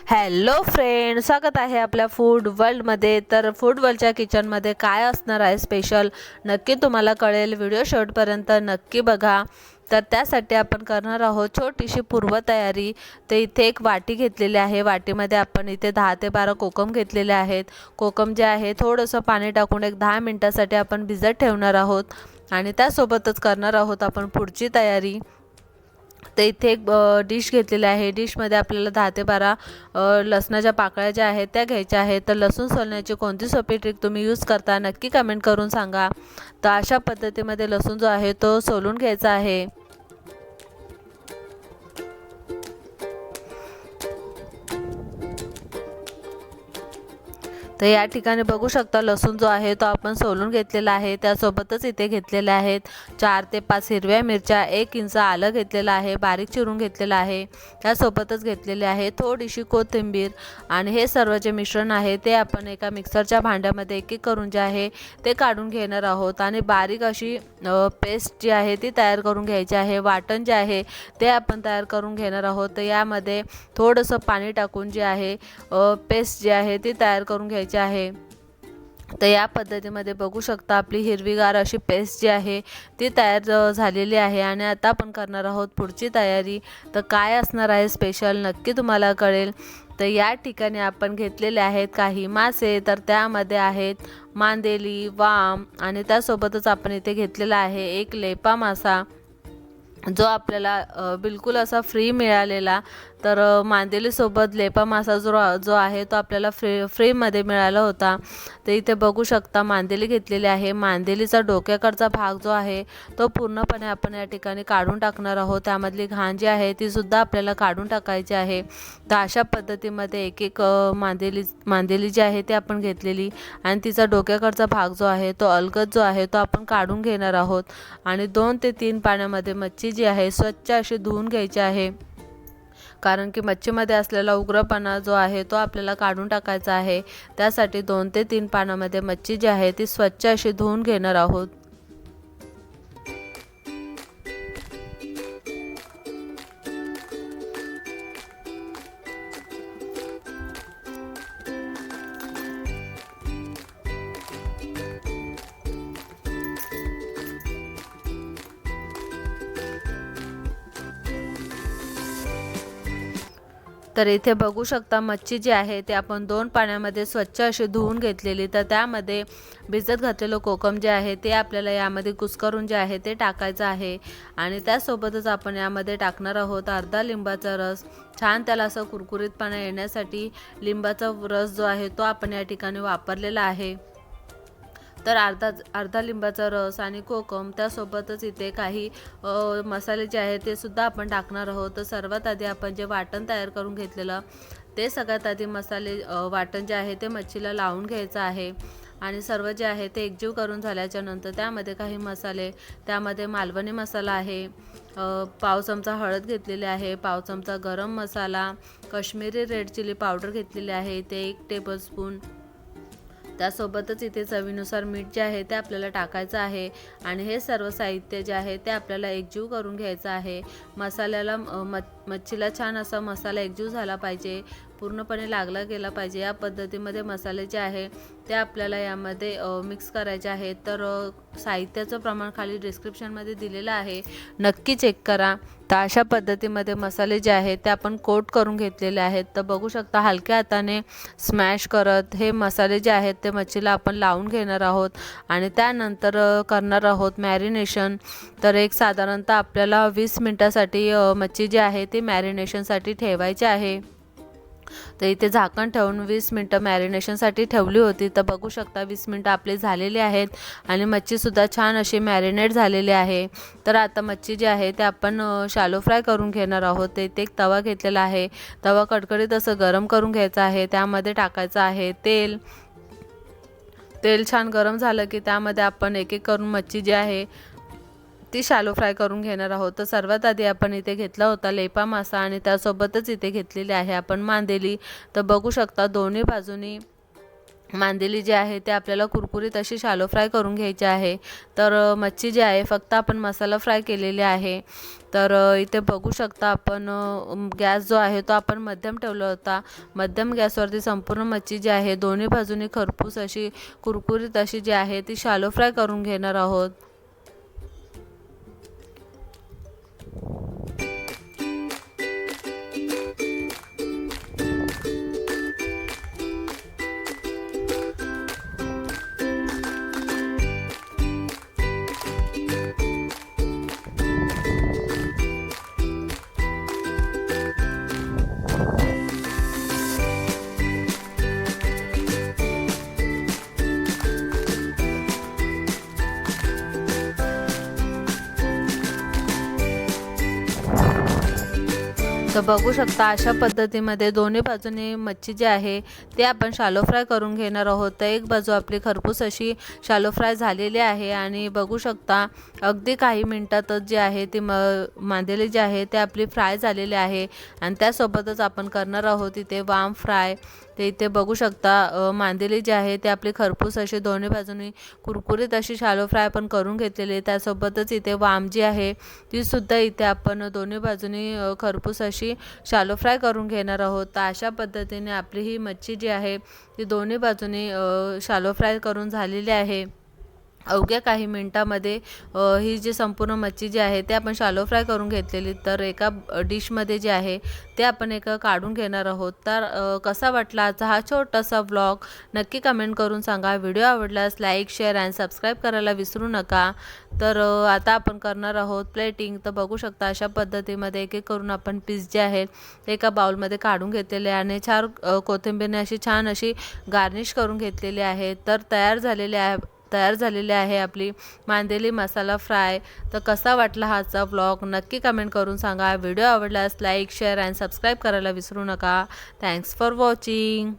Hello friend, स्वागत आहे आपल्या फूड वर्ल्डमध्ये. तर फूड वर्ल्डच्या किचनमध्ये काय असणार आहे स्पेशल नक्की तुम्हाला कळेल. व्हिडिओ शेवटपर्यंत नक्की बघा. तर त्यासाठी आपण करणार आहोत छोटीशी पूर्वतयारी. ते इथे एक वाटी घेतलेली आहे. वाटीमध्ये आपण इथे 10 ते 12 कोकम घेतलेले आहेत. कोकम जे आहे थोडंसं पाणी टाकून एक 10 मिनटासाठी आपण भिजत ठेवणार आहोत. आणि त्यासोबतच करणार आहोत आपण पुढची तयारी. ते इथे एक डिश घेतलेली आहे. डिशमध्ये आपल्याला 10 ते 12 लसणाच्या पाकळ्या ज्या आहेत त्या घ्यायच्या आहेत. तर लसूण सोलण्याची कोणती सोपी ट्रिक तुम्ही यूज करता नक्की कमेंट करून सांगा. तर अशा पद्धतीमध्ये लसूण जो आहे तो सोलून घ्यायचा आहे. तर या ठिकाणी बघू शकता लसूण जो आहे तो आपण सोलून घेतलेला आहे. त्यासोबतच इथे घेतलेले आहेत 4 ते 5 हिरव्या मिरच्या, 1 इंच आलं घेतलेलं आहे, बारीक चिरून घेतलेलं आहे. त्यासोबतच घेतलेले आहे थोडीशी कोथिंबीर. आणि हे सर्व जे मिश्रण आहे ते आपण एका मिक्सरच्या भांड्यामध्ये एक एक करून जे आहे ते काढून घेणार आहोत. आणि बारीक अशी पेस्ट जी आहे ती तयार करून घ्यायची आहे. वाटण जे आहे ते आपण तयार करून घेणार आहोत. तर यामध्ये थोडंसं पाणी टाकून जे आहे पेस्ट जी आहे ती तयार करून घ्यायची आहे. तर या पद्धतीमध्ये बघू शकता आपली हिरवीगार अशी पेस्ट जी आहे ती तयार झालेली आहे. आणि आता आपण करणार आहोत पुढची तयारी. तर काय असणार आहे स्पेशल नक्की तुम्हाला कळेल. तर या ठिकाणी आपण घेतलेले आहेत काही मासे. तर त्यामध्ये आहेत मांदेली, वाम आणि त्यासोबतच आपण इथे घेतलेला आहे एक लेपा मासा, जो आपल्याला बिलकुल असा फ्री मिळालेला. तर मांदेलीसोबत लेपा मासा जो आहे तो आपल्याला फ्रीमध्ये मिळाला होता. तर इथे बघू शकता मांदेली घेतलेली आहे. मांदेलीचा डोक्याकडचा भाग जो आहे तो पूर्णपणे आपण या ठिकाणी काढून टाकणार आहोत. त्यामधली घाण जी आहे ती सुद्धा आपल्याला काढून टाकायची आहे. तर अशा पद्धतीमध्ये एक एक मांदेली जी आहे ती आपण घेतलेली आणि तिचा डोक्याकडचा भाग जो आहे तो अलगद जो आहे तो आपण काढून घेणार आहोत. आणि 2 ते 3 पाण्यामध्ये मच्छी जी आहे स्वच्छ अशी धुवून घ्यायची आहे. कारण की मच्छीमध्ये असलेला उग्रपणा जो आहे तो आपल्याला काढून टाकायचा आहे. त्यासाठी 2 ते 3 पाण्यामध्ये मच्छी जी आहे ती स्वच्छ अशी धुवून घेणार आहोत. तर इथे बघू शकता मच्छी जी आहे ते आपण 2 पाण्यामध्ये स्वच्छ अशी धुवून घेतलेली. तर त्यामध्ये भिजत घातलेलं कोकम जे आहे ते आपल्याला यामध्ये कुस्करून जे आहे ते टाकायचं आहे. आणि त्यासोबतच आपण यामध्ये टाकणार आहोत अर्धा लिंबाचा रस. छान त्याला असं कुरकुरीतपणा येण्यासाठी लिंबाचा रस जो आहे तो आपण या ठिकाणी वापरलेला आहे. तर अर्धा लिंबाचा रस आणि कोकम, त्यासोबतच इथे काही मसाले जे आहेत ते सुद्धा आपण टाकणार आहोत. तर सर्वात आधी आपण जे वाटण तयार करून घेतलेलं ते सगळ्यात आधी मसाले वाटण जे आहे ते मच्छीला लावून घ्यायचं आहे. आणि सर्व जे आहे ते एकजीव करून झाल्याच्या नंतर त्यामध्ये काही मसाले, त्यामध्ये मालवणी मसाला आहे, पाव चमचा हळद घेतलेली आहे, पाव चमचा गरम मसाला, काश्मीरी रेड चिली पावडर घेतलेली आहे इथे 1 टेबलस्पून. त्यासोबतच इथे चवीनुसार मीठ जे आहे ते आपल्याला टाकायचं आहे. आणि हे सर्व साहित्य जे आहे ते आपल्याला एकजीव करून घ्यायचं आहे. मसाल्याला मच्छीला छान असा मसाला एकजीव झाला पाहिजे, पूर्णपणे लागला गेला पाहिजे. या पद्धतीमध्ये मसाले जे आहे ते आपल्याला यामध्ये मिक्स करायचे आहेत. तर साहित्याचं प्रमाण खाली डिस्क्रिप्शनमध्ये दिलेलं आहे, नक्की चेक करा. तर अशा पद्धतीमध्ये मसाले जे आहेत ते आपण कोट करून घेतलेले आहेत. तर बघू शकता हलक्या हाताने स्मॅश करत हे मसाले जे आहेत ते मच्छीला आपण लावून घेणार आहोत. आणि त्यानंतर करणार आहोत मॅरिनेशन. तर एक साधारणतः आपल्याला 20 मिनटासाठी मच्छी जी आहे ती मॅरिनेशनसाठी ठेवायची आहे. तर इथे झाकण ठेवून 20 मिनटं मॅरिनेशनसाठी ठेवली होती. तर बघू शकता 20 मिनटं आपली झालेली आहेत आणि मच्छीसुद्धा छान अशी मॅरिनेट झालेली आहे. तर आता मच्छी जी आहे ते आपण शॅलो फ्राय करून घेणार आहोत. ते एक तवा घेतलेला आहे. तवा कडकडीत असं गरम करून घ्यायचा आहे. त्यामध्ये टाकायचं आहे तेल. तेल छान गरम झालं की त्यामध्ये आपण एक एक करून मच्छी जी आहे ती शॅलो फ्राय करून घेणार आहोत. तर सर्वात आधी आपण इथे घेतला होता लेपा मासा आणि त्यासोबतच इथे घेतलेली आहे आपण मांदेली. तर बघू शकता दोन्ही बाजूनी मांदेली जी आहे ते आपल्याला कुरकुरीत अशी शालो फ्राय करून घ्यायची आहे। तर मच्छी जी आहे फक्त आपण मसाला फ्राय केलेली आहे। तर इथे बघू शकता आपण गॅस जो आहे तो आपण मध्यम ठेवला होता। मध्यम गॅसवरती संपूर्ण मच्छी जी आहे दोन्ही बाजूनी खरपूस अशी कुरकुरीत अशी जी आहे ती शालो फ्राय करून घेणार आहोत। तर बघू शकता अशा पद्धतीमध्ये दोन्ही बाजूने मच्छी जी आहे ते आपण शालो फ्राय करून घेणार आहोत। तर एक बाजू आपली खरपूस अशी शालो फ्राय झालेली आहे आणि बघू शकता अगदी काही मिनिटातच जी आहे ती मांदेली जी आहे ते आपली फ्राय झालेली आहे। आणि त्यासोबतच आपण करणार आहोत इथे वाम फ्राय। ते इथे बघू शकता मांदेली जी आहे ते आपली खरपूस अशी दोन्ही बाजूनी कुरकुरीत अशी शालो फ्राय आपण करून घेतलेली आहे। त्यासोबतच इथे वाम जी आहे ती सुद्धा इथे आपण दोन्ही बाजूनी खरपूस अशी शालो फ्राय करून घेणार आहोत। तर अशा पद्धतीने आपली ही मच्छी जी आहे ती दोन्ही बाजूनी शालो फ्राय करून झालेली आहे। अवघ्या काही मिनिटामध्ये ही जी संपूर्ण मच्छी जी आहे ते आपण शालो फ्राय करून घेतलेली। तर एका डिशमध्ये जे आहे ते आपण काढून घेणार आहोत। तर कसा वाटला आजचा हा छोटासा व्लॉग नक्की कमेंट करून सांगा। व्हिडिओ आवडल्यास लाईक शेअर आणि सबस्क्राईब करायला विसरू नका। तर आता आपण करणार आहोत प्लेटिंग। तर बघू शकता अशा पद्धतीमध्ये एक एक करून आपण पीस जे आहेत ते एका बाउलमध्ये काढून घेतलेले आणि कोथिंबीरने अशी छान अशी गार्निश करून घेतलेली आहे। तर तयार झालेली आहे आपली मांदेली मसाला फ्राय। तर कसा वाटला हाचा व्लॉग नक्की कमेंट करून सांगा। व्हिडिओ आवडल्यास लाईक शेअर आणि सबस्क्राईब करायला विसरू नका। Thanks for watching.